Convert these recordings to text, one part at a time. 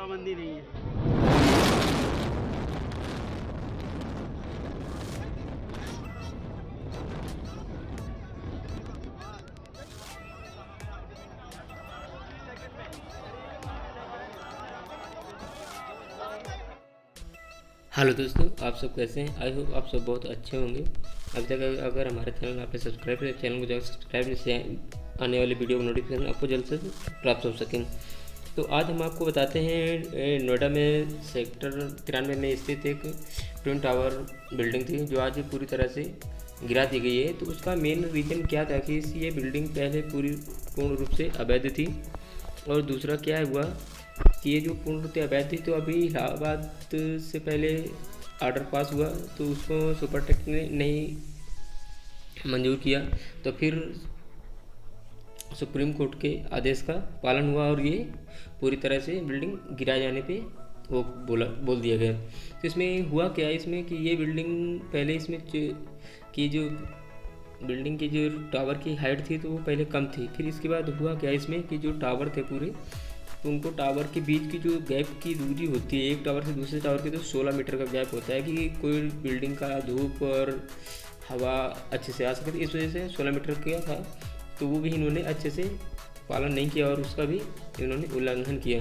पाबंदी नहीं है। हेलो दोस्तों, आप सब कैसे हैं? आई होप आप सब बहुत अच्छे होंगे। अभी तक अगर हमारे चैनल आपने सब्सक्राइब किया, चैनल को जाकर सब्सक्राइब, जिससे आने वाले वीडियो को नोटिफिकेशन आपको जल्द से प्राप्त हो सकें। तो आज हम आपको बताते हैं नोएडा में सेक्टर 93 में स्थित एक ट्विन टावर बिल्डिंग थी जो आज पूरी तरह से गिरा दी गई है। तो उसका मेन रीज़न क्या था कि ये बिल्डिंग पहले पूर्ण रूप से अवैध थी, और दूसरा क्या हुआ कि ये जो पूर्ण रूप से अवैध थी, तो अभी इलाहाबाद से पहले आर्डर पास हुआ तो उसको सुपरटेक ने नहीं मंजूर किया। तो फिर सुप्रीम कोर्ट के आदेश का पालन हुआ और ये पूरी तरह से बिल्डिंग गिराए जाने पे वो बोल दिया गया। तो इसमें हुआ क्या, इसमें कि ये बिल्डिंग पहले इसमें कि जो बिल्डिंग की जो टावर की हाइट थी तो वो पहले कम थी। फिर इसके बाद हुआ क्या, इसमें कि जो टावर थे पूरे, तो उनको टावर के बीच की जो गैप की दूरी होती है एक टावर से दूसरे टावर की, तो 16 मीटर का गैप होता है कि कोई बिल्डिंग का धूप और हवा अच्छे से आ सके। तो इस वजह से 16 मीटर का था, तो वो भी इन्होंने अच्छे से पालन नहीं किया और उसका भी इन्होंने उल्लंघन किया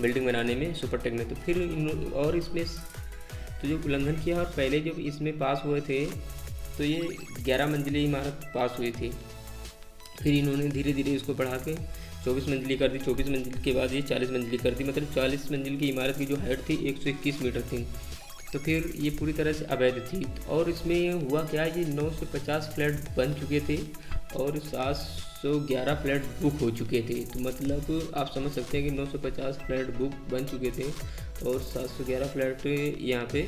बिल्डिंग बनाने में सुपरटेक ने। तो फिर और इसमें तो जो उल्लंघन किया, और पहले जब इसमें पास हुए थे तो ये 11 मंजिली इमारत पास हुई थी। फिर इन्होंने धीरे धीरे इसको बढ़ा के 24 मंजिली कर दी। 24 मंजिल के बाद ये 40 मंजिली कर दी, मतलब 40 मंजिल की इमारत की जो हाइट थी 121 मीटर थी। तो फिर ये पूरी तरह से अवैध थी। और इसमें हुआ क्या, ये 950 फ्लैट बन चुके थे और 711 फ्लैट बुक हो चुके थे। तो मतलब आप समझ सकते हैं कि 950 फ्लैट बुक बन चुके थे और 711 फ्लैट यहाँ पे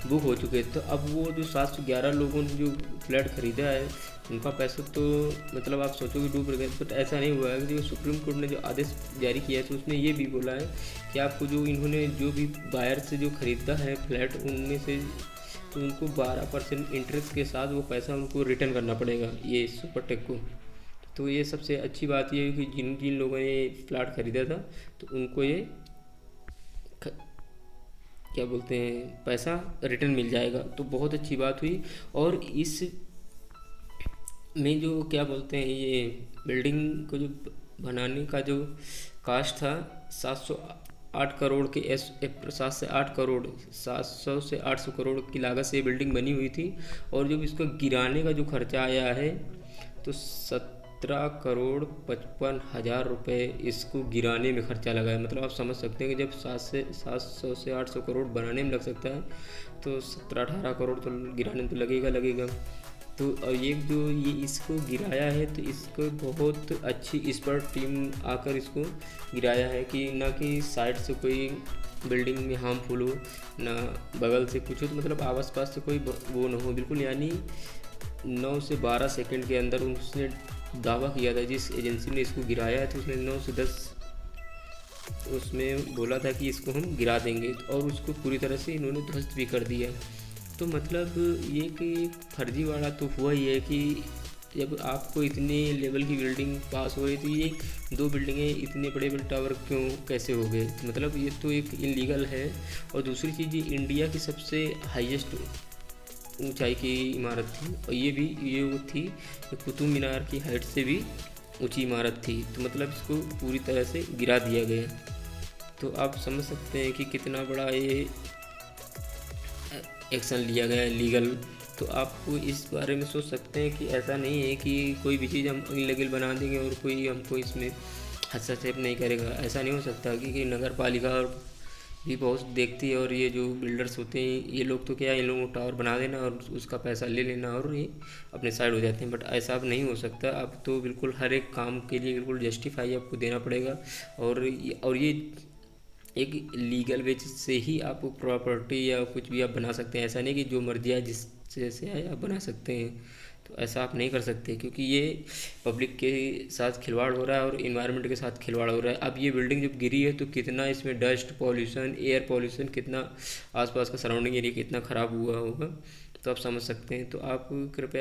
बुक हो चुके थे। तो अब वो जो 711 लोगों ने जो फ्लैट ख़रीदा है उनका पैसा तो मतलब आप सोचोगे डूब गए, बट ऐसा नहीं हुआ है। जो सुप्रीम कोर्ट ने जो आदेश जारी किया है तो उसमें ये भी बोला है कि आपको जो इन्होंने जो भी बायर से जो ख़रीदा है फ्लैट, उनमें से तो उनको 12% इंटरेस्ट के साथ वो पैसा उनको रिटर्न करना पड़ेगा ये सुपरटेक को। तो ये सबसे अच्छी बात ये है कि जिन जिन लोगों ने फ्लैट ख़रीदा था तो उनको ये क्या बोलते हैं पैसा रिटर्न मिल जाएगा। तो बहुत अच्छी बात हुई। और इस में जो क्या बोलते हैं ये बिल्डिंग को जो बनाने का जो कास्ट था 708 करोड़ के 7 से 8 करोड़ 700 से 800 करोड़ की लागत से ये बिल्डिंग बनी हुई थी। और जब इसको गिराने का जो खर्चा आया है तो 17 करोड़ 55 हज़ार रुपये इसको गिराने में खर्चा लगा है। मतलब आप समझ सकते हैं कि जब 700 से 800 करोड़ बनाने में लग सकता है तो 17-18 करोड़ तो गिराने तो लगेगा। तो ये जो ये इसको गिराया है तो इसको बहुत अच्छी एक्सपर्ट टीम आकर इसको गिराया है कि ना कि साइड से कोई बिल्डिंग में हार्मफुल हो, ना बगल से कुछ हो, तो मतलब आस पास से कोई वो ना हो बिल्कुल। यानी 9 से 12 सेकंड के अंदर उसने दावा किया था, जिस एजेंसी ने इसको गिराया है तो उसने 9 से 10 उसमें बोला था कि इसको हम गिरा देंगे, और उसको पूरी तरह से इन्होंने ध्वस्त भी कर दिया। तो मतलब ये कि फर्जी वाला तो हुआ ही है कि जब आपको इतने लेवल की बिल्डिंग पास हो रही थी, ये 2 बिल्डिंगें इतने बड़े बड़े टावर क्यों कैसे हो गए? तो मतलब ये तो एक इलीगल है। और दूसरी चीज़, ये इंडिया की सबसे हाईएस्ट ऊंचाई की इमारत थी, और ये वो थी कुतुब मीनार की हाइट से भी ऊंची इमारत थी। तो मतलब इसको पूरी तरह से गिरा दिया गया। तो आप समझ सकते हैं कि कितना बड़ा ये एक्शन लिया गया है लीगल। तो आपको इस बारे में सोच सकते हैं कि ऐसा नहीं है कि कोई भी चीज़ हम इलीगल बना देंगे और कोई हमको इसमें हस्तक्षेप नहीं करेगा। ऐसा नहीं हो सकता क्योंकि नगर पालिका भी बहुत देखती है, और ये जो बिल्डर्स होते हैं ये लोग तो क्या, इन लोगों को टावर बना देना और उसका पैसा ले लेना और ये अपने साइड हो जाते हैं। बट ऐसा अब नहीं हो सकता। अब तो बिल्कुल हर एक काम के लिए बिल्कुल जस्टिफाई आपको देना पड़ेगा। और ये एक लीगल वे से ही आप प्रॉपर्टी या कुछ भी आप बना सकते हैं। ऐसा नहीं कि जो मर्जी आए जिस जैसे आए आप बना सकते हैं। तो ऐसा आप नहीं कर सकते क्योंकि ये पब्लिक के साथ खिलवाड़ हो रहा है और इन्वायरमेंट के साथ खिलवाड़ हो रहा है। अब ये बिल्डिंग जब गिरी है तो कितना इसमें डस्ट पॉल्यूशन, एयर पॉल्यूशन, कितना आसपास का सराउंडिंग एरिया कितना ख़राब हुआ होगा, तो आप समझ सकते हैं। तो आप कृपया